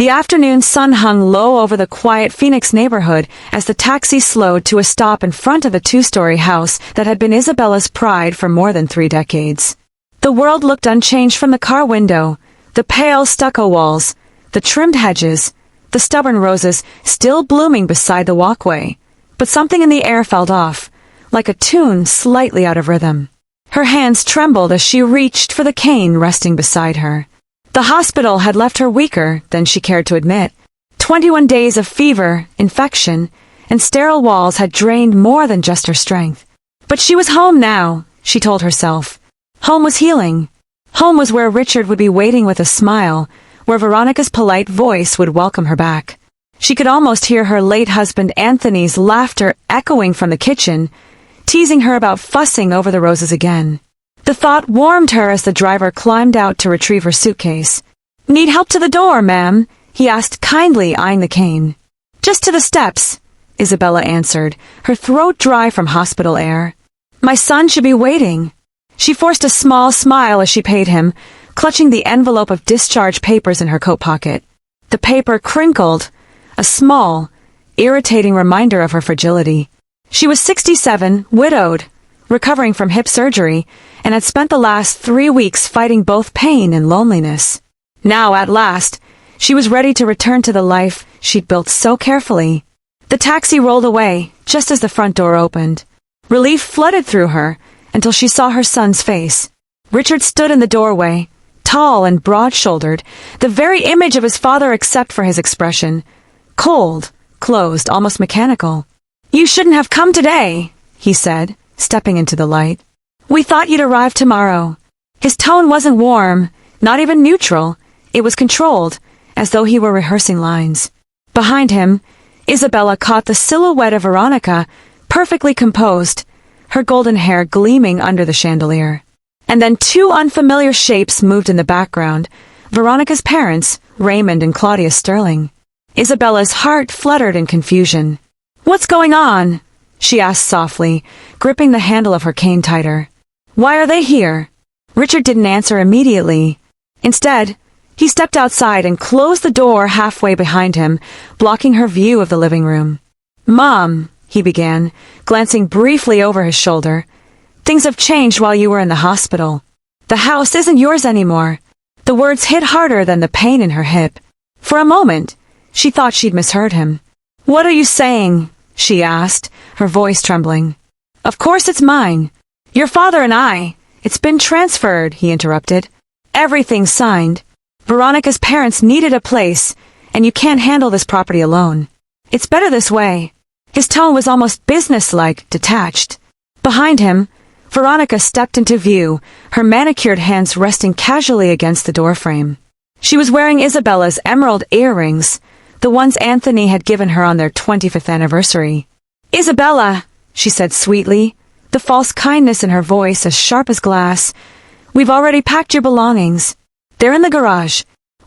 The afternoon sun hung low over the quiet Phoenix neighborhood as the taxi slowed to a stop in front of the two-story house that had been Isabella's pride for more than 3 decades. The world looked unchanged from the car window, the pale stucco walls, the trimmed hedges, the stubborn roses still blooming beside the walkway. But something in the air felt off, like a tune slightly out of rhythm. Her hands trembled as she reached for the cane resting beside her. The hospital had left her weaker than she cared to admit. 21 days of fever, infection, and sterile walls had drained more than just her strength. But she was home now, she told herself. Home was healing. Home was where Richard would be waiting with a smile, where Veronica's polite voice would welcome her back. She could almost hear her late husband Anthony's laughter echoing from the kitchen, teasing her about fussing over the roses again. The thought warmed her as the driver climbed out to retrieve her suitcase. "Need help to the door, ma'am?" he asked kindly, eyeing the cane. "Just to the steps," Isabella answered, her throat dry from hospital air. "My son should be waiting." She forced a small smile as she paid him, clutching the envelope of discharge papers in her coat pocket. The paper crinkled, a small, irritating reminder of her fragility. She was 67, widowed, recovering from hip surgery, and had spent the last 3 weeks fighting both pain and loneliness. Now, at last, she was ready to return to the life she'd built so carefully. The taxi rolled away, just as the front door opened. Relief flooded through her, until she saw her son's face. Richard stood in the doorway, tall and broad-shouldered, the very image of his father except for his expression. Cold, closed, almost mechanical. "You shouldn't have come today," he said, stepping into the light. "We thought you'd arrive tomorrow." His tone wasn't warm, not even neutral. It was controlled, as though he were rehearsing lines. Behind him, Isabella caught the silhouette of Veronica, perfectly composed, her golden hair gleaming under the chandelier. And then 2 unfamiliar shapes moved in the background, Veronica's parents, Raymond and Claudia Sterling. Isabella's heart fluttered in confusion. "What's going on?" she asked softly, gripping the handle of her cane tighter. "Why are they here?" Richard didn't answer immediately. Instead, he stepped outside and closed the door halfway behind him, blocking her view of the living room. "Mom," he began, glancing briefly over his shoulder, "things have changed while you were in the hospital. The house isn't yours anymore." The words hit harder than the pain in her hip. For a moment, she thought she'd misheard him. "What are you saying?" she asked, her voice trembling. "Of course it's mine. Your father and I. It's been transferred," he interrupted. "Everything's signed. Veronica's parents needed a place, and you can't handle this property alone. It's better this way." His tone was almost businesslike, detached. Behind him, Veronica stepped into view, her manicured hands resting casually against the doorframe. She was wearing Isabella's emerald earrings, the ones Anthony had given her on their 25th anniversary. "Isabella," she said sweetly, the false kindness in her voice as sharp as glass, "we've already packed your belongings. They're in the garage.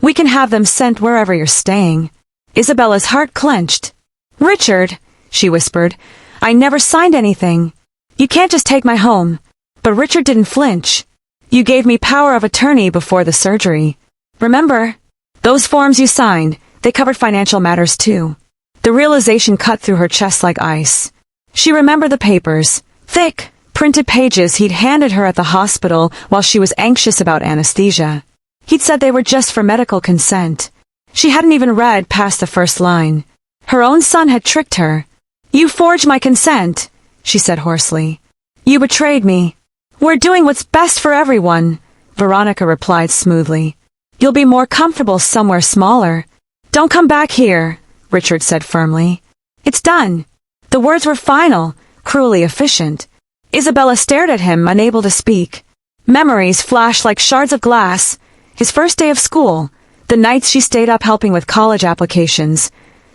We can have them sent wherever you're staying." Isabella's heart clenched. "Richard," she whispered, "I never signed anything. You can't just take my home." But Richard didn't flinch. "You gave me power of attorney before the surgery. Remember? Those forms you signed, they covered financial matters too." The realization cut through her chest like ice. She remembered the papers, thick, printed pages he'd handed her at the hospital while she was anxious about anesthesia. He'd said they were just for medical consent. She hadn't even read past the first line. Her own son had tricked her. "You forged my consent," she said hoarsely. "You betrayed me." "We're doing what's best for everyone," Veronica replied smoothly. "You'll be more comfortable somewhere smaller." "Don't come back here," Richard said firmly. "It's done." The words were final, cruelly efficient. Isabella stared at him, unable to speak. Memories flashed like shards of glass. His first day of school, the nights she stayed up helping with college applications,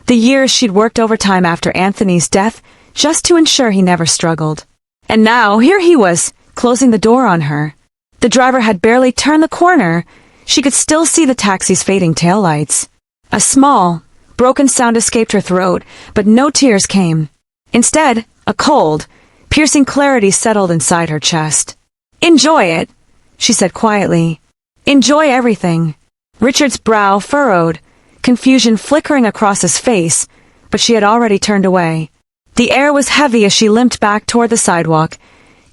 the years she'd worked overtime after Anthony's death just to ensure he never struggled. And now, here he was, closing the door on her. The driver had barely turned the corner. She could still see the taxi's fading taillights. A small, broken sound escaped her throat, but no tears came. Instead, a cold, piercing clarity settled inside her chest. "Enjoy it," she said quietly. "Enjoy everything." Richard's brow furrowed, confusion flickering across his face, but she had already turned away. The air was heavy as she limped back toward the sidewalk,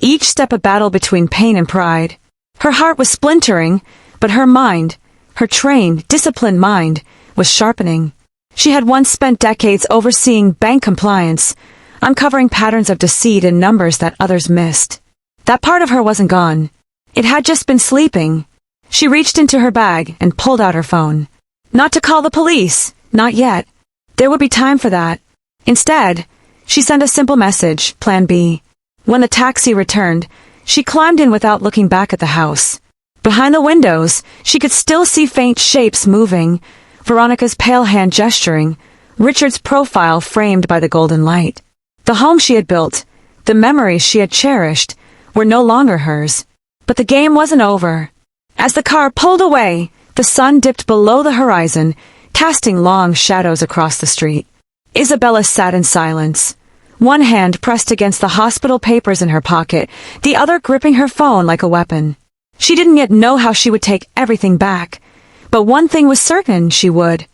each step a battle between pain and pride. Her heart was splintering, but her mind, her trained, disciplined mind, was sharpening. She had once spent decades overseeing bank compliance, uncovering patterns of deceit and numbers that others missed. That part of her wasn't gone. It had just been sleeping. She reached into her bag and pulled out her phone. Not to call the police, not yet. There would be time for that. Instead, she sent a simple message, Plan B. When the taxi returned, she climbed in without looking back at the house. Behind the windows, she could still see faint shapes moving, Veronica's pale hand gesturing, Richard's profile framed by the golden light. The home she had built, the memories she had cherished, were no longer hers. But the game wasn't over. As the car pulled away, the sun dipped below the horizon, casting long shadows across the street. Isabella sat in silence, one hand pressed against the hospital papers in her pocket, the other gripping her phone like a weapon. She didn't yet know how she would take everything back, but one thing was certain she would.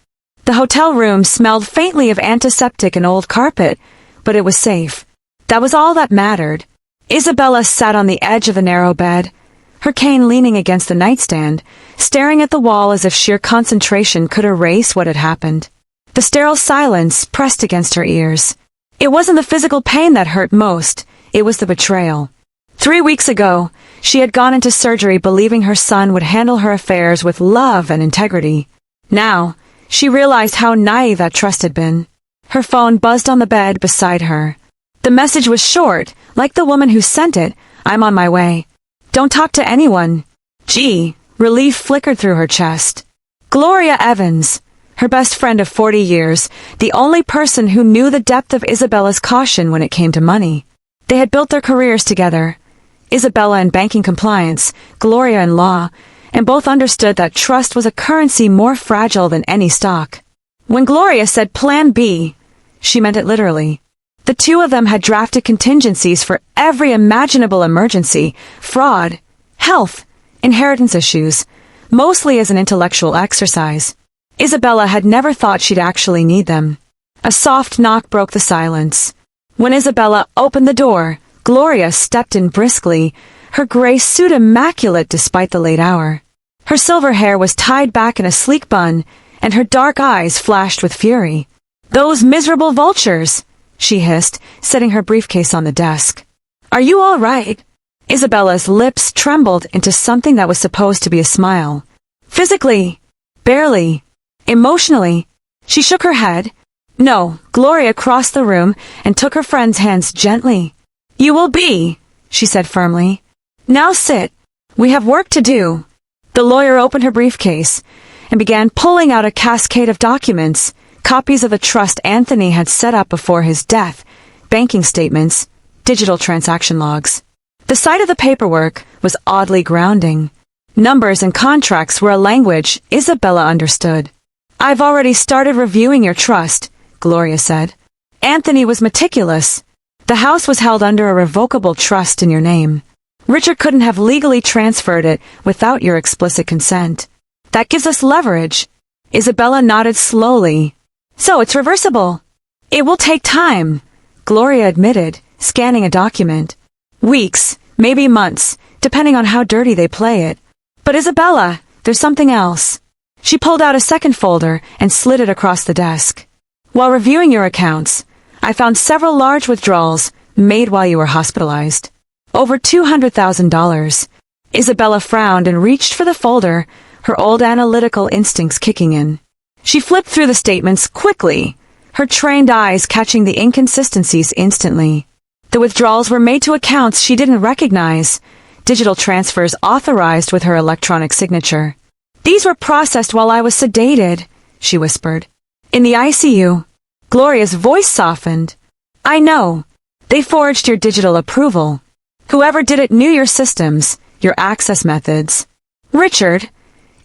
The hotel room smelled faintly of antiseptic and old carpet, but it was safe. That was all that mattered. Isabella sat on the edge of the narrow bed, her cane leaning against the nightstand, staring at the wall as if sheer concentration could erase what had happened. The sterile silence pressed against her ears. It wasn't the physical pain that hurt most, it was the betrayal. 3 weeks ago, she had gone into surgery believing her son would handle her affairs with love and integrity. Now, she realized how naive that trust had been. Her phone buzzed on the bed beside her. The message was short, like the woman who sent it, I'm on my way. Don't talk to anyone. Gee, relief flickered through her chest. Gloria Evans, her best friend of 40 years, the only person who knew the depth of Isabella's caution when it came to money. They had built their careers together. Isabella in banking compliance, Gloria in law, and both understood that trust was a currency more fragile than any stock. When Gloria said Plan B, she meant it literally. The two of them had drafted contingencies for every imaginable emergency, fraud, health, inheritance issues, mostly as an intellectual exercise. Isabella had never thought she'd actually need them. A soft knock broke the silence. When Isabella opened the door, Gloria stepped in briskly, her gray suit immaculate despite the late hour. Her silver hair was tied back in a sleek bun, and her dark eyes flashed with fury. Those miserable vultures! She hissed, setting her briefcase on the desk. Are you all right? Isabella's lips trembled into something that was supposed to be a smile. Physically. Barely. Emotionally. She shook her head. No, Gloria crossed the room and took her friend's hands gently. You will be, she said firmly. Now sit. We have work to do. The lawyer opened her briefcase and began pulling out a cascade of documents, copies of the trust Anthony had set up before his death, banking statements, digital transaction logs. The sight of the paperwork was oddly grounding. Numbers and contracts were a language Isabella understood. I've already started reviewing your trust, Gloria said. Anthony was meticulous. The house was held under a revocable trust in your name. Richard couldn't have legally transferred it without your explicit consent. That gives us leverage. Isabella nodded slowly. So it's reversible. It will take time, Gloria admitted, scanning a document. Weeks, maybe months, depending on how dirty they play it. But Isabella, there's something else. She pulled out a second folder and slid it across the desk. While reviewing your accounts, I found several large withdrawals made while you were hospitalized. Over $200,000. Isabella frowned and reached for the folder, her old analytical instincts kicking in. She flipped through the statements quickly, her trained eyes catching the inconsistencies instantly. The withdrawals were made to accounts she didn't recognize, digital transfers authorized with her electronic signature. These were processed while I was sedated, she whispered. In the ICU. Gloria's voice softened. I know. They forged your digital approval. Whoever did it knew your systems, your access methods. Richard,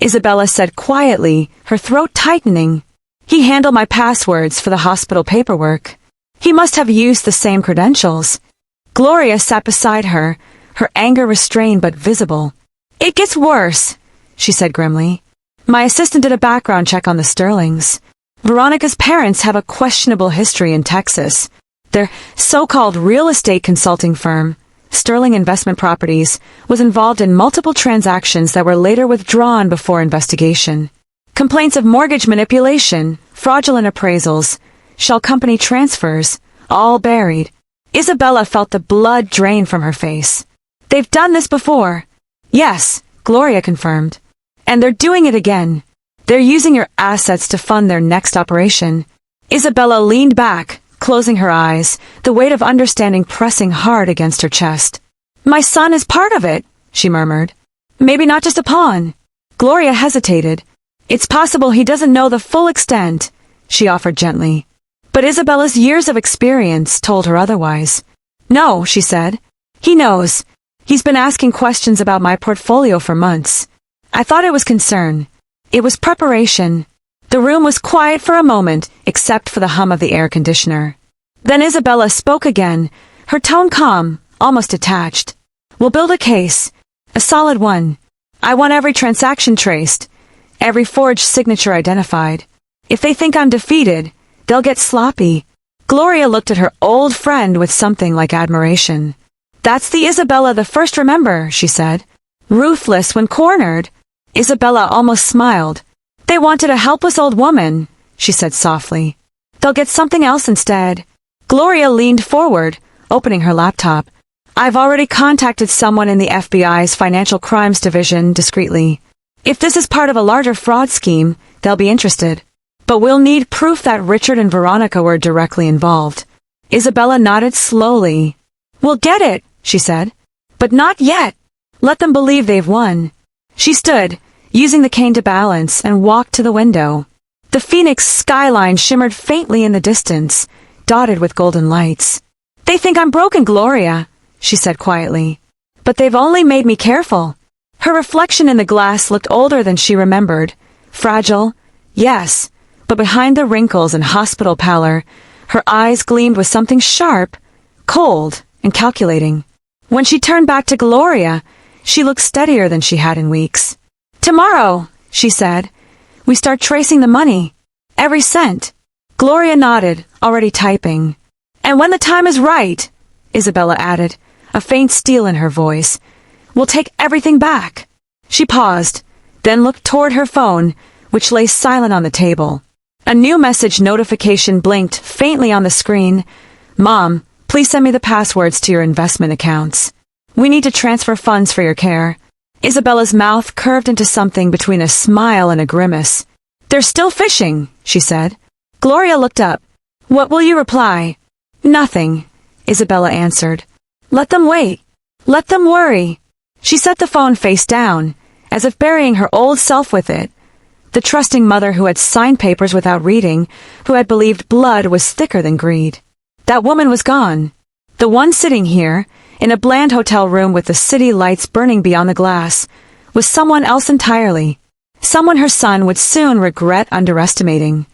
Isabella said quietly, her throat tightening. He handled my passwords for the hospital paperwork. He must have used the same credentials. Gloria sat beside her, her anger restrained but visible. It gets worse, she said grimly. My assistant did a background check on the Sterlings. Veronica's parents have a questionable history in Texas. Their so-called real estate consulting firm, Sterling Investment Properties, was involved in multiple transactions that were later withdrawn before investigation. Complaints of mortgage manipulation, fraudulent appraisals, shell company transfers, all buried. Isabella felt the blood drain from her face. They've done this before. Yes, Gloria confirmed. And they're doing it again. They're using your assets to fund their next operation. Isabella leaned back, closing her eyes, the weight of understanding pressing hard against her chest. My son is part of it, she murmured. Maybe not just a pawn. Gloria hesitated. It's possible he doesn't know the full extent, she offered gently. But Isabella's years of experience told her otherwise. No, she said. He knows. He's been asking questions about my portfolio for months. I thought it was concern. It was preparation. The room was quiet for a moment, except for the hum of the air conditioner. Then Isabella spoke again, her tone calm, almost detached. We'll build a case. A solid one. I want every transaction traced. Every forged signature identified. If they think I'm defeated, they'll get sloppy. Gloria looked at her old friend with something like admiration. That's the Isabella the first remember, she said. Ruthless when cornered. Isabella almost smiled. They wanted a helpless old woman, she said softly. They'll get something else instead. Gloria leaned forward, opening her laptop. I've already contacted someone in the FBI's Financial Crimes Division discreetly. If this is part of a larger fraud scheme, they'll be interested. But we'll need proof that Richard and Veronica were directly involved. Isabella nodded slowly. We'll get it, she said. But not yet. Let them believe they've won. She stood, using the cane to balance, and walked to the window. The Phoenix skyline shimmered faintly in the distance, dotted with golden lights. They think I'm broken, Gloria, she said quietly. But they've only made me careful. Her reflection in the glass looked older than she remembered. Fragile, yes, but behind the wrinkles and hospital pallor, her eyes gleamed with something sharp, cold, and calculating. When she turned back to Gloria, she looked steadier than she had in weeks. Tomorrow, she said, we start tracing the money. Every cent. Gloria nodded, already typing. And when the time is right, Isabella added, a faint steel in her voice, we'll take everything back. She paused, then looked toward her phone, which lay silent on the table. A new message notification blinked faintly on the screen. Mom, please send me the passwords to your investment accounts. We need to transfer funds for your care. Isabella's mouth curved into something between a smile and a grimace. They're still fishing, she said. Gloria looked up. What will you reply? Nothing, Isabella answered. Let them wait. Let them worry. She set the phone face down, as if burying her old self with it. The trusting mother who had signed papers without reading, who had believed blood was thicker than greed. That woman was gone. The one sitting here, in a bland hotel room with the city lights burning beyond the glass, was someone else entirely. Someone her son would soon regret underestimating.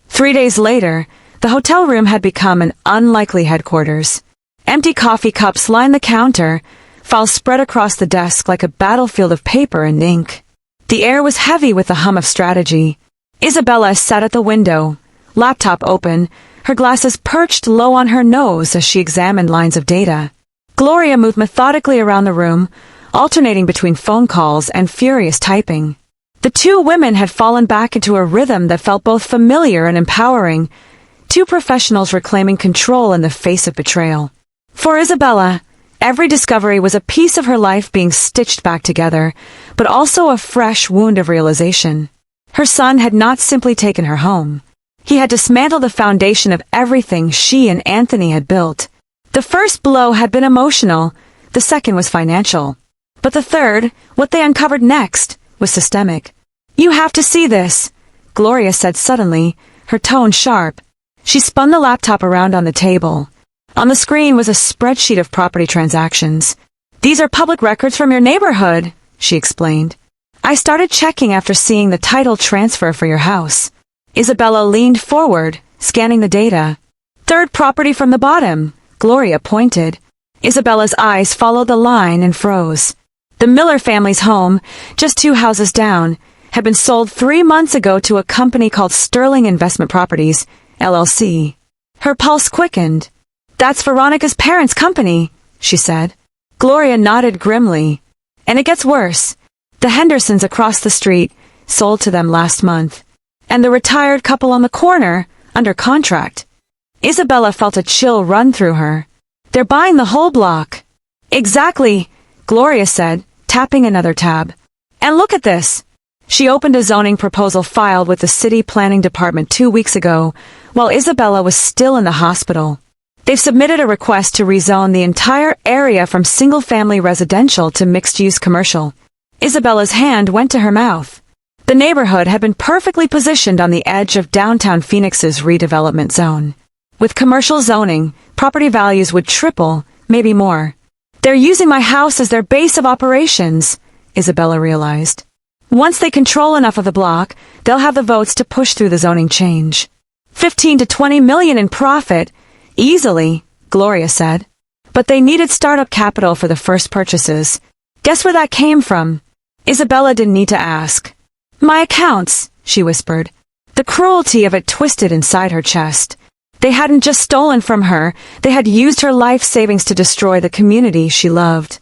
3 days later, the hotel room had become an unlikely headquarters. Empty coffee cups lined the counter, files spread across the desk like a battlefield of paper and ink. The air was heavy with the hum of strategy. Isabella sat at the window, laptop open, her glasses perched low on her nose as she examined lines of data. Gloria moved methodically around the room, alternating between phone calls and furious typing. The two women had fallen back into a rhythm that felt both familiar and empowering, two professionals reclaiming control in the face of betrayal. For Isabella, every discovery was a piece of her life being stitched back together, but also a fresh wound of realization. Her son had not simply taken her home. He had dismantled the foundation of everything she and Anthony had built. The first blow had been emotional, the second was financial. But the third, what they uncovered next, was systemic. You have to see this, Gloria said suddenly, her tone sharp. She spun the laptop around on the table. On the screen was a spreadsheet of property transactions. These are public records from your neighborhood, she explained. I started checking after seeing the title transfer for your house. Isabella leaned forward, scanning the data. Third property from the bottom, Gloria pointed. Isabella's eyes followed the line and froze. The Miller family's home, just 2 houses down, had been sold 3 months ago to a company called Sterling Investment Properties, LLC. Her pulse quickened. "That's Veronica's parents' company," she said. Gloria nodded grimly. "And it gets worse. The Hendersons across the street sold to them last month. And the retired couple on the corner, under contract." Isabella felt a chill run through her. "They're buying the whole block." "Exactly," Gloria said, tapping another tab. "And look at this." She opened a zoning proposal filed with the city planning department 2 weeks ago, while Isabella was still in the hospital. They've submitted a request to rezone the entire area from single-family residential to mixed-use commercial. Isabella's hand went to her mouth. The neighborhood had been perfectly positioned on the edge of downtown Phoenix's redevelopment zone. With commercial zoning, property values would triple, maybe more. "They're using my house as their base of operations," Isabella realized. Once they control enough of the block, they'll have the votes to push through the zoning change. 15 to 20 million in profit, easily, Gloria said. But they needed startup capital for the first purchases. Guess where that came from? Isabella didn't need to ask. "My accounts," she whispered. The cruelty of it twisted inside her chest. They hadn't just stolen from her, they had used her life savings to destroy the community she loved.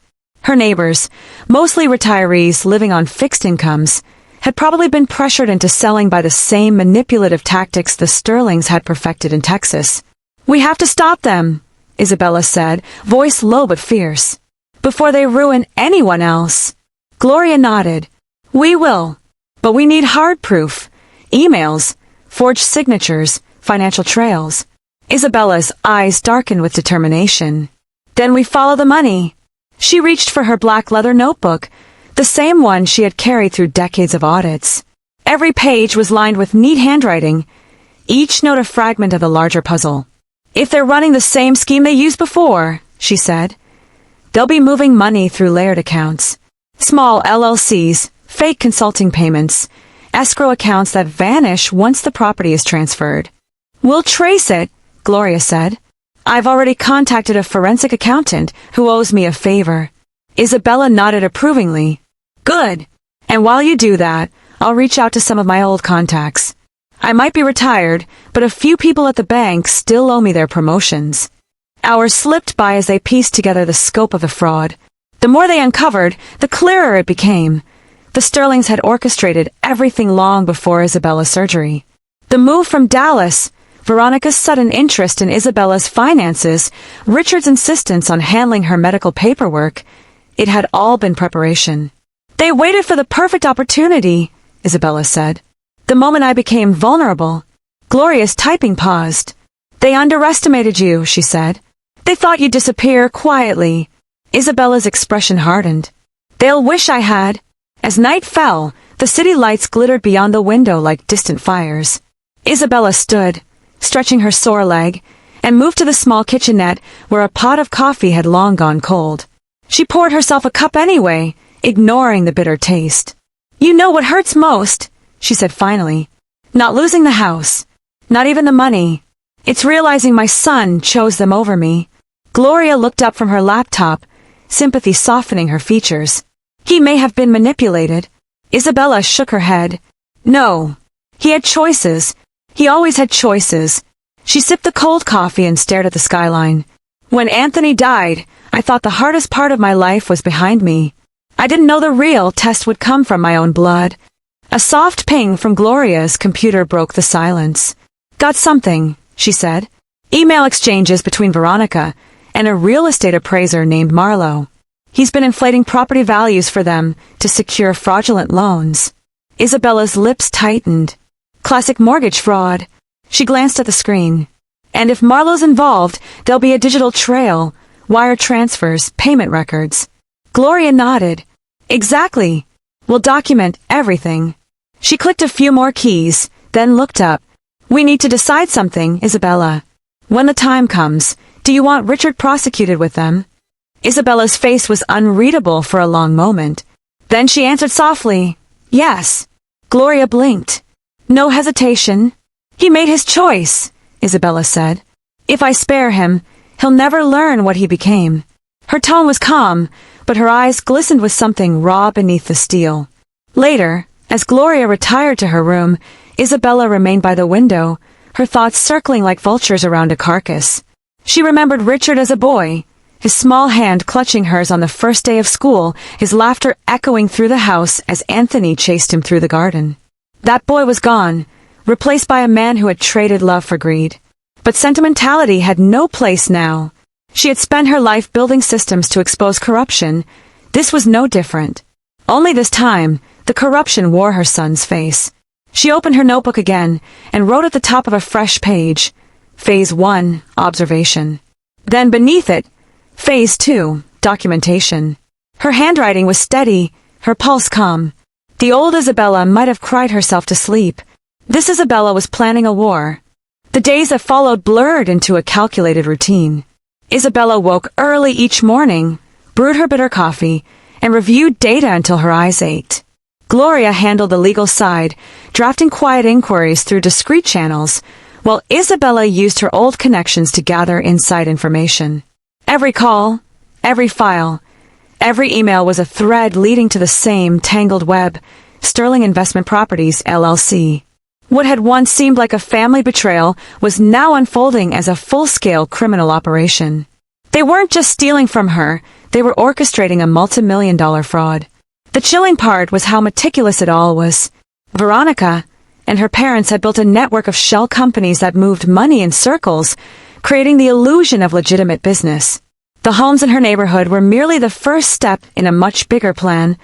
Her neighbors, mostly retirees living on fixed incomes, had probably been pressured into selling by the same manipulative tactics the Sterlings had perfected in Texas. "We have to stop them," Isabella said, voice low but fierce. "Before they ruin anyone else." Gloria nodded. "We will. But we need hard proof. Emails, forged signatures, financial trails." Isabella's eyes darkened with determination. "Then we follow the money." She reached for her black leather notebook, the same one she had carried through decades of audits. Every page was lined with neat handwriting, each note a fragment of the larger puzzle. "If they're running the same scheme they used before," she said, "they'll be moving money through layered accounts. Small LLCs, fake consulting payments, escrow accounts that vanish once the property is transferred." "We'll trace it," Gloria said. "I've already contacted a forensic accountant who owes me a favor." Isabella nodded approvingly. "Good. And while you do that, I'll reach out to some of my old contacts. I might be retired, but a few people at the bank still owe me their promotions." Hours slipped by as they pieced together the scope of the fraud. The more they uncovered, the clearer it became. The Sterlings had orchestrated everything long before Isabella's surgery. The move from Dallas, Veronica's sudden interest in Isabella's finances, Richard's insistence on handling her medical paperwork, it had all been preparation. "They waited for the perfect opportunity," Isabella said. "The moment I became vulnerable." Gloria's typing paused. "They underestimated you," she said. "They thought you'd disappear quietly." Isabella's expression hardened. "They'll wish I had." As night fell, the city lights glittered beyond the window like distant fires. Isabella stood, stretching her sore leg, and moved to the small kitchenette where a pot of coffee had long gone cold. She poured herself a cup anyway, ignoring the bitter taste. "You know what hurts most," she said finally. "Not losing the house. Not even the money. It's realizing my son chose them over me." Gloria looked up from her laptop, sympathy softening her features. "He may have been manipulated." Isabella shook her head. "No. He had choices. He always had choices." She sipped the cold coffee and stared at the skyline. "When Anthony died, I thought the hardest part of my life was behind me. I didn't know the real test would come from my own blood." A soft ping from Gloria's computer broke the silence. "Got something," she said. "Email exchanges between Veronica and a real estate appraiser named Marlowe. He's been inflating property values for them to secure fraudulent loans." Isabella's lips tightened. Classic mortgage fraud. She glanced at the screen. "And if Marlowe's involved, there'll be a digital trail, wire transfers, payment records." Gloria nodded. "Exactly. We'll document everything." She clicked a few more keys, then looked up. "We need to decide something, Isabella. When the time comes, do you want Richard prosecuted with them?" Isabella's face was unreadable for a long moment. Then she answered softly, "Yes." Gloria blinked. "No hesitation." "He made his choice," Isabella said. "If I spare him, he'll never learn what he became." Her tone was calm, but her eyes glistened with something raw beneath the steel. Later, As Gloria retired to her room, Isabella remained by the window, her thoughts circling like vultures around a carcass. She remembered Richard as a boy, his small hand clutching hers on the first day of school, his laughter echoing through the house as Anthony chased him through the garden. That boy was gone, replaced by a man who had traded love for greed. But sentimentality had no place now. She had spent her life building systems to expose corruption. This was no different. Only this time, the corruption wore her son's face. She opened her notebook again and wrote at the top of a fresh page, Phase 1, Observation. Then beneath it, Phase 2, Documentation. Her handwriting was steady, her pulse calm. The old Isabella might have cried herself to sleep. This Isabella was planning a war. The days that followed blurred into a calculated routine. Isabella woke early each morning, brewed her bitter coffee, and reviewed data until her eyes ached. Gloria handled the legal side, drafting quiet inquiries through discreet channels, while Isabella used her old connections to gather inside information. Every call, every file, every email was a thread leading to the same tangled web, Sterling Investment Properties, LLC. What had once seemed like a family betrayal was now unfolding as a full-scale criminal operation. They weren't just stealing from her, they were orchestrating a multi-million-dollar fraud. The chilling part was how meticulous it all was. Veronica and her parents had built a network of shell companies that moved money in circles, creating the illusion of legitimate business. The homes in her neighborhood were merely the first step in a much bigger plan,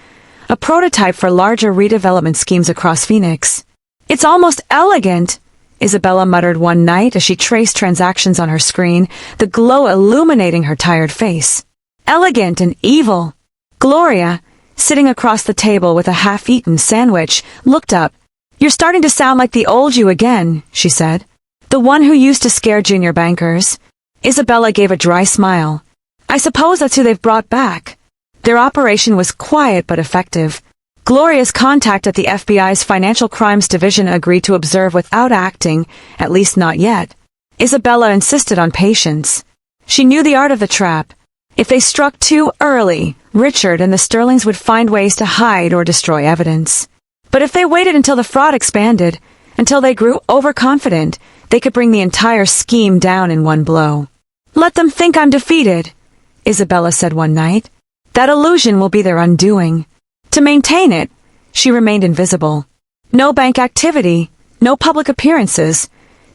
a prototype for larger redevelopment schemes across Phoenix. "It's almost elegant," Isabella muttered one night as she traced transactions on her screen, the glow illuminating her tired face. Elegant and evil. Gloria, sitting across the table with a half-eaten sandwich, looked up. "You're starting to sound like the old you again," she said. "The one who used to scare junior bankers." Isabella gave a dry smile. "I suppose that's who they've brought back." Their operation was quiet but effective. Gloria's contact at the FBI's Financial Crimes Division agreed to observe without acting, at least not yet. Isabella insisted on patience. She knew the art of the trap. If they struck too early, Richard and the Sterlings would find ways to hide or destroy evidence. But if they waited until the fraud expanded, until they grew overconfident, they could bring the entire scheme down in one blow. "Let them think I'm defeated," Isabella said one night. "That illusion will be their undoing." To maintain it, she remained invisible. No bank activity, no public appearances,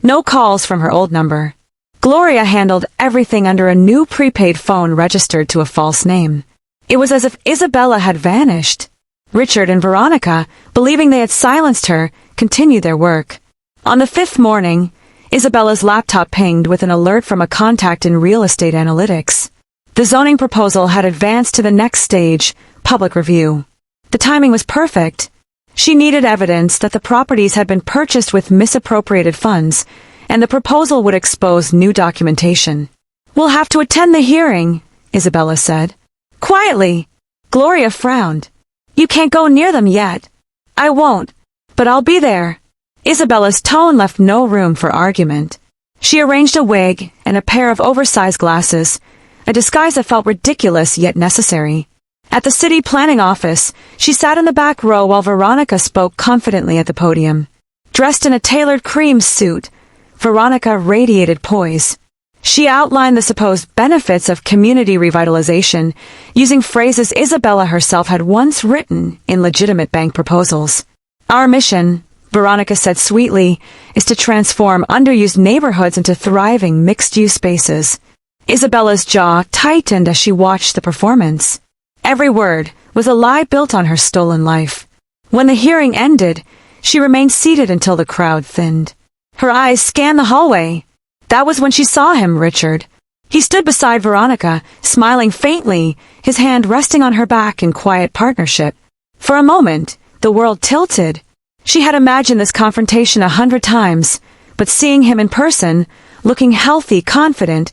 no calls from her old number. Gloria handled everything under a new prepaid phone registered to a false name. It was as if Isabella had vanished. Richard and Veronica, believing they had silenced her, continued their work. On the fifth morning, Isabella's laptop pinged with an alert from a contact in real estate analytics. The zoning proposal had advanced to the next stage, public review. The timing was perfect. She needed evidence that the properties had been purchased with misappropriated funds, and the proposal would expose new documentation. "We'll have to attend the hearing," Isabella said. Quietly, Gloria frowned. "You can't go near them yet." "I won't, but I'll be there." Isabella's tone left no room for argument. She arranged a wig and a pair of oversized glasses, a disguise that felt ridiculous yet necessary. At the city planning office, she sat in the back row while Veronica spoke confidently at the podium. Dressed in a tailored cream suit, Veronica radiated poise. She outlined the supposed benefits of community revitalization, using phrases Isabella herself had once written in legitimate bank proposals. "Our mission," Veronica said sweetly, "is to transform underused neighborhoods into thriving mixed-use spaces." Isabella's jaw tightened as she watched the performance. Every word was a lie built on her stolen life. When the hearing ended, she remained seated until the crowd thinned. Her eyes scanned the hallway. That was when she saw him, Richard. He stood beside Veronica, smiling faintly, his hand resting on her back in quiet partnership. For a moment, the world tilted. She had imagined this confrontation 100 times, but seeing him in person, looking healthy, confident,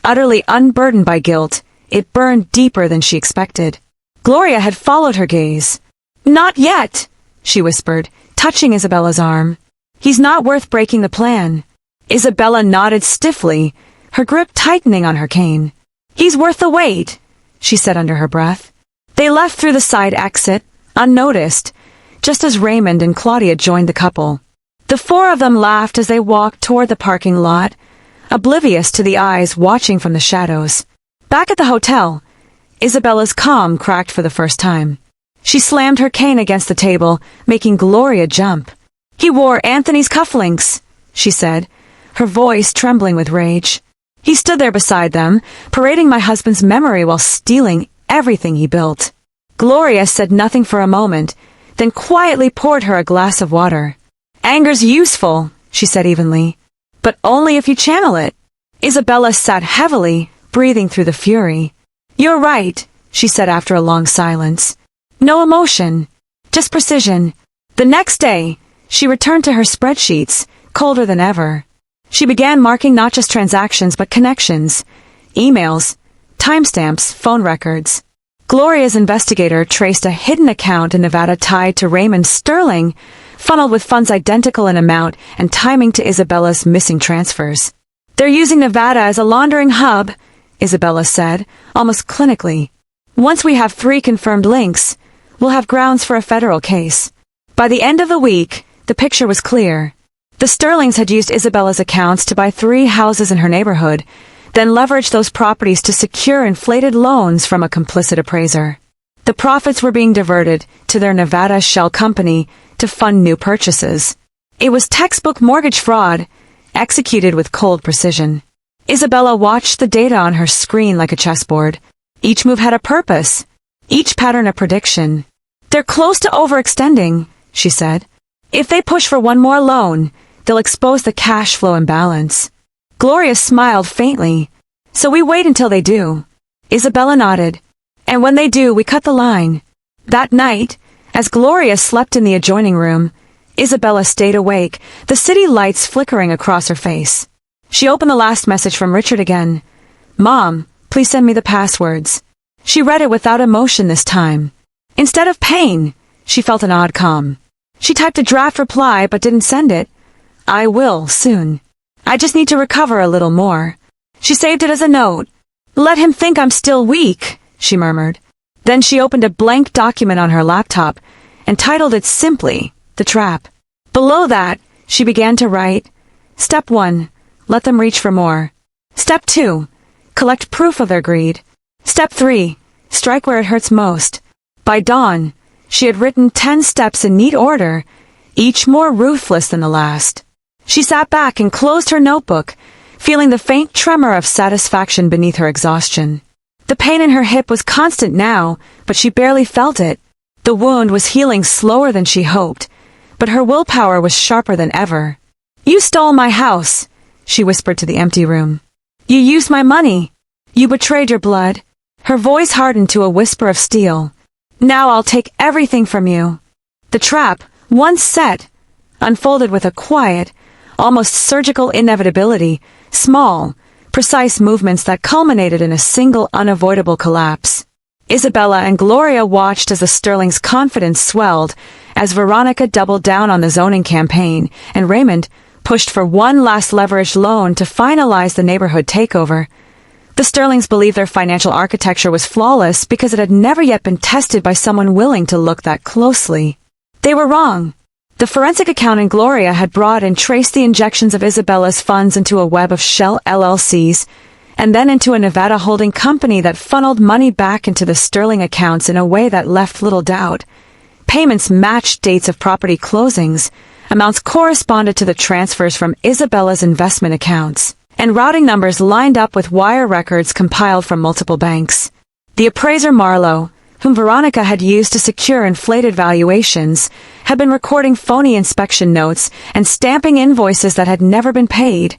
utterly unburdened by guilt, it burned deeper than she expected. Gloria had followed her gaze. "Not yet," she whispered, touching Isabella's arm. "He's not worth breaking the plan." Isabella nodded stiffly, her grip tightening on her cane. "He's worth the wait," she said under her breath. They left through the side exit, unnoticed, just as Raymond and Claudia joined the couple. The four of them laughed as they walked toward the parking lot, oblivious to the eyes watching from the shadows. Back at the hotel, Isabella's calm cracked for the first time. She slammed her cane against the table, making Gloria jump. "He wore Anthony's cufflinks," she said, her voice trembling with rage. "He stood there beside them, parading my husband's memory while stealing everything he built." Gloria said nothing for a moment, then quietly poured her a glass of water. "Anger's useful," she said evenly, "but only if you channel it." Isabella sat heavily, breathing through the fury. "You're right," she said after a long silence. "No emotion, just precision." The next day, she returned to her spreadsheets, colder than ever. She began marking not just transactions but connections, emails, timestamps, phone records. Gloria's investigator traced a hidden account in Nevada tied to Raymond Sterling, funneled with funds identical in amount and timing to Isabella's missing transfers. "They're using Nevada as a laundering hub," Isabella said, almost clinically. "Once we have 3 confirmed links, we'll have grounds for a federal case." By the end of the week, the picture was clear. The Sterlings had used Isabella's accounts to buy 3 houses in her neighborhood, then leveraged those properties to secure inflated loans from a complicit appraiser. The profits were being diverted to their Nevada shell company to fund new purchases. It was textbook mortgage fraud, executed with cold precision. Isabella watched the data on her screen like a chessboard. Each move had a purpose, each pattern a prediction. "They're close to overextending," she said. "If they push for one more loan, they'll expose the cash flow imbalance." Gloria smiled faintly. "So we wait until they do." Isabella nodded. "And when they do, we cut the line." That night, as Gloria slept in the adjoining room, Isabella stayed awake, the city lights flickering across her face. She opened the last message from Richard again. "Mom, please send me the passwords." She read it without emotion this time. Instead of pain, she felt an odd calm. She typed a draft reply but didn't send it. "I will, soon. I just need to recover a little more." She saved it as a note. "Let him think I'm still weak," she murmured. Then she opened a blank document on her laptop and titled it simply, "The Trap." Below that, she began to write, "Step 1. Let them reach for more. Step 2. Collect proof of their greed. Step 3. Strike where it hurts most." By dawn, she had written 10 steps in neat order, each more ruthless than the last. She sat back and closed her notebook, feeling the faint tremor of satisfaction beneath her exhaustion. The pain in her hip was constant now, but she barely felt it. The wound was healing slower than she hoped, but her willpower was sharper than ever. "You stole my house," she whispered to the empty room. "You used my money. You betrayed your blood." Her voice hardened to a whisper of steel. "Now I'll take everything from you." The trap, once set, unfolded with a quiet, almost surgical inevitability, small, precise movements that culminated in a single unavoidable collapse. Isabella and Gloria watched as the Sterling's confidence swelled, as Veronica doubled down on the zoning campaign, and Raymond pushed for one last leveraged loan to finalize the neighborhood takeover. The Sterlings believed their financial architecture was flawless because it had never yet been tested by someone willing to look that closely. They were wrong. The forensic accountant Gloria had brought and traced the injections of Isabella's funds into a web of shell LLCs, and then into a Nevada holding company that funneled money back into the Sterling accounts in a way that left little doubt. Payments matched dates of property closings, amounts corresponded to the transfers from Isabella's investment accounts, and routing numbers lined up with wire records compiled from multiple banks. The appraiser Marlowe, whom Veronica had used to secure inflated valuations, had been recording phony inspection notes and stamping invoices that had never been paid.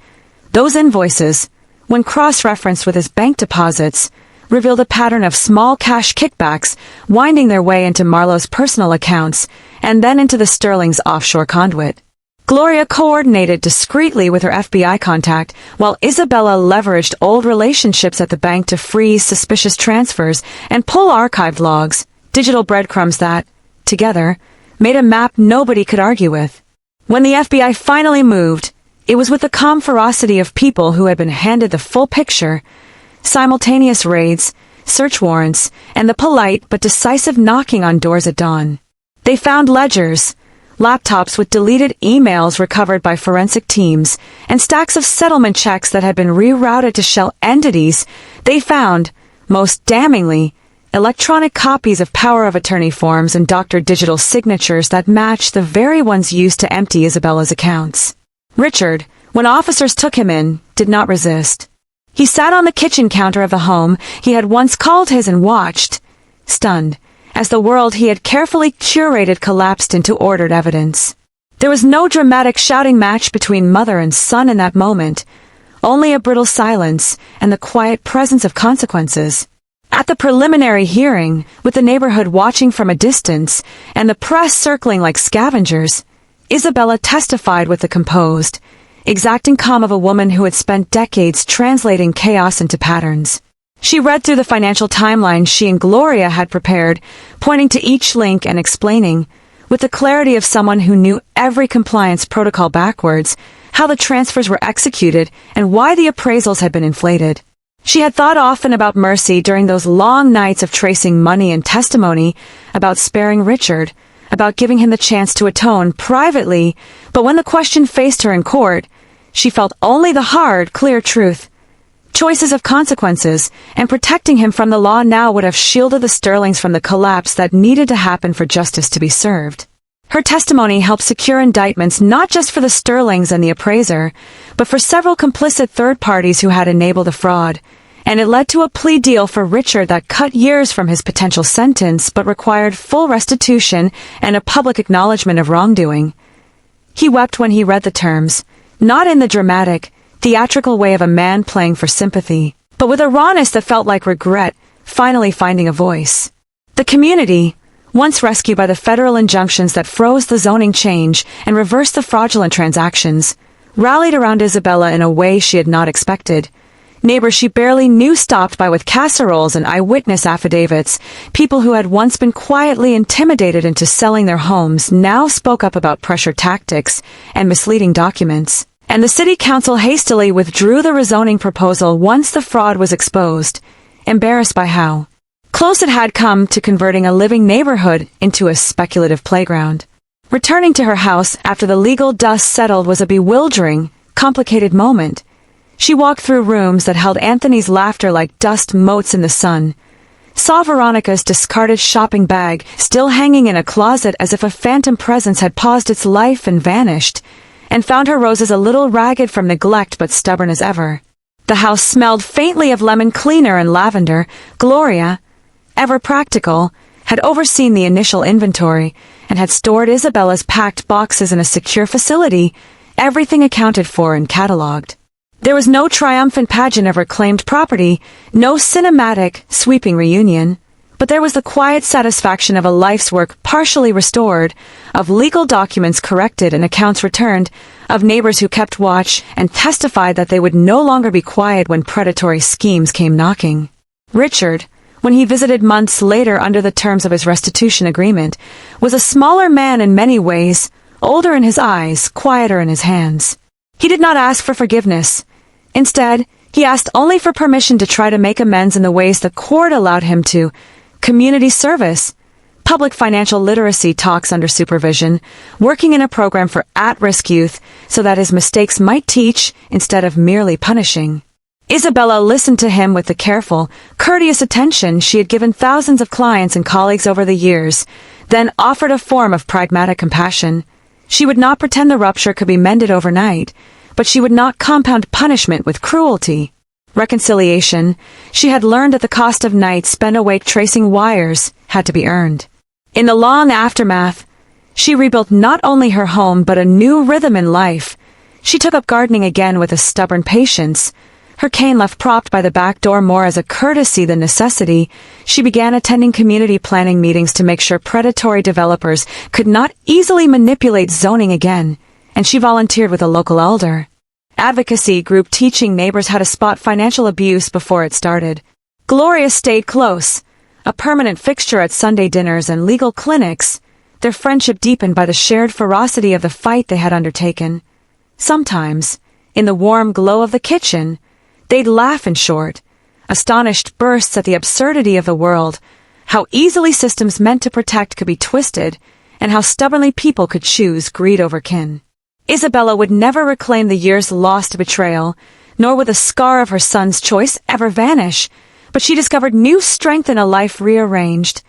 Those invoices, when cross-referenced with his bank deposits, revealed a pattern of small cash kickbacks winding their way into Marlowe's personal accounts and then into the Sterling's offshore conduit. Gloria coordinated discreetly with her FBI contact, while Isabella leveraged old relationships at the bank to freeze suspicious transfers and pull archived logs, digital breadcrumbs that, together, made a map nobody could argue with. When the FBI finally moved, it was with the calm ferocity of people who had been handed the full picture: simultaneous raids, search warrants, and the polite but decisive knocking on doors at dawn. They found ledgers, laptops with deleted emails recovered by forensic teams, and stacks of settlement checks that had been rerouted to shell entities. They found, most damningly, electronic copies of power of attorney forms and doctored digital signatures that matched the very ones used to empty Isabella's accounts. Richard, when officers took him in, did not resist. He sat on the kitchen counter of the home he had once called his and watched, stunned, as the world he had carefully curated collapsed into ordered evidence. There was no dramatic shouting match between mother and son in that moment, only a brittle silence and the quiet presence of consequences. At the preliminary hearing, with the neighborhood watching from a distance and the press circling like scavengers, Isabella testified with the composed, exacting calm of a woman who had spent decades translating chaos into patterns. She read through the financial timeline she and Gloria had prepared, pointing to each link and explaining, with the clarity of someone who knew every compliance protocol backwards, how the transfers were executed and why the appraisals had been inflated. She had thought often about mercy during those long nights of tracing money and testimony, about sparing Richard, about giving him the chance to atone privately, but when the question faced her in court, she felt only the hard, clear truth. Choices of consequences, and protecting him from the law now would have shielded the Sterlings from the collapse that needed to happen for justice to be served. Her testimony helped secure indictments not just for the Sterlings and the appraiser, but for several complicit third parties who had enabled the fraud, and it led to a plea deal for Richard that cut years from his potential sentence but required full restitution and a public acknowledgement of wrongdoing. He wept when he read the terms, not in the dramatic, theatrical way of a man playing for sympathy, but with a rawness that felt like regret, finally finding a voice. The community, once rescued by the federal injunctions that froze the zoning change and reversed the fraudulent transactions, rallied around Isabella in a way she had not expected. Neighbors she barely knew stopped by with casseroles and eyewitness affidavits. People who had once been quietly intimidated into selling their homes now spoke up about pressure tactics and misleading documents. And the city council hastily withdrew the rezoning proposal once the fraud was exposed, embarrassed by how close it had come to converting a living neighborhood into a speculative playground. Returning to her house after the legal dust settled was a bewildering, complicated moment. She walked through rooms that held Anthony's laughter like dust motes in the sun, saw Veronica's discarded shopping bag still hanging in a closet as if a phantom presence had paused its life and vanished, and found her roses a little ragged from neglect but stubborn as ever. The house smelled faintly of lemon cleaner and lavender. Gloria, ever practical, had overseen the initial inventory and had stored Isabella's packed boxes in a secure facility, everything accounted for and catalogued. There was no triumphant pageant of reclaimed property, no cinematic, sweeping reunion, but there was the quiet satisfaction of a life's work partially restored, of legal documents corrected and accounts returned, of neighbors who kept watch and testified that they would no longer be quiet when predatory schemes came knocking. Richard, when he visited months later under the terms of his restitution agreement, was a smaller man in many ways, older in his eyes, quieter in his hands. He did not ask for forgiveness. Instead, he asked only for permission to try to make amends in the ways the court allowed him to: community service, public financial literacy talks under supervision, working in a program for at-risk youth so that his mistakes might teach instead of merely punishing. Isabella listened to him with the careful, courteous attention she had given thousands of clients and colleagues over the years, then offered a form of pragmatic compassion. She would not pretend the rupture could be mended overnight, but she would not compound punishment with cruelty. Reconciliation, she had learned at the cost of nights spent awake tracing wires, had to be earned. In the long aftermath, she rebuilt not only her home but a new rhythm in life. She took up gardening again with a stubborn patience. Her cane left propped by the back door more as a courtesy than necessity. She began attending community planning meetings to make sure predatory developers could not easily manipulate zoning again, and she volunteered with a local elder advocacy group teaching neighbors how to spot financial abuse before it started. Gloria stayed close, a permanent fixture at Sunday dinners and legal clinics, their friendship deepened by the shared ferocity of the fight they had undertaken. Sometimes, in the warm glow of the kitchen, they'd laugh in short, astonished bursts at the absurdity of the world, how easily systems meant to protect could be twisted, and how stubbornly people could choose greed over kin. Isabella would never reclaim the years lost to betrayal, nor would the scar of her son's choice ever vanish, but she discovered new strength in a life rearranged.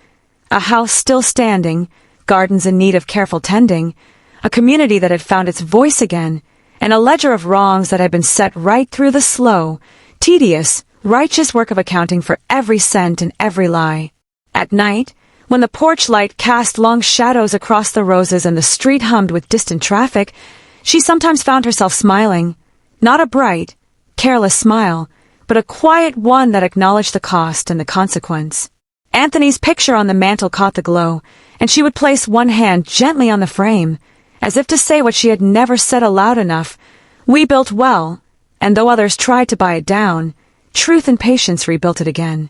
A house still standing, gardens in need of careful tending, a community that had found its voice again, and a ledger of wrongs that had been set right through the slow, tedious, righteous work of accounting for every cent and every lie. At night, when the porch light cast long shadows across the roses and the street hummed with distant traffic, she sometimes found herself smiling, not a bright, careless smile, but a quiet one that acknowledged the cost and the consequence. Anthony's picture on the mantel caught the glow, and she would place one hand gently on the frame, as if to say what she had never said aloud enough. We built well, and though others tried to buy it down, truth and patience rebuilt it again.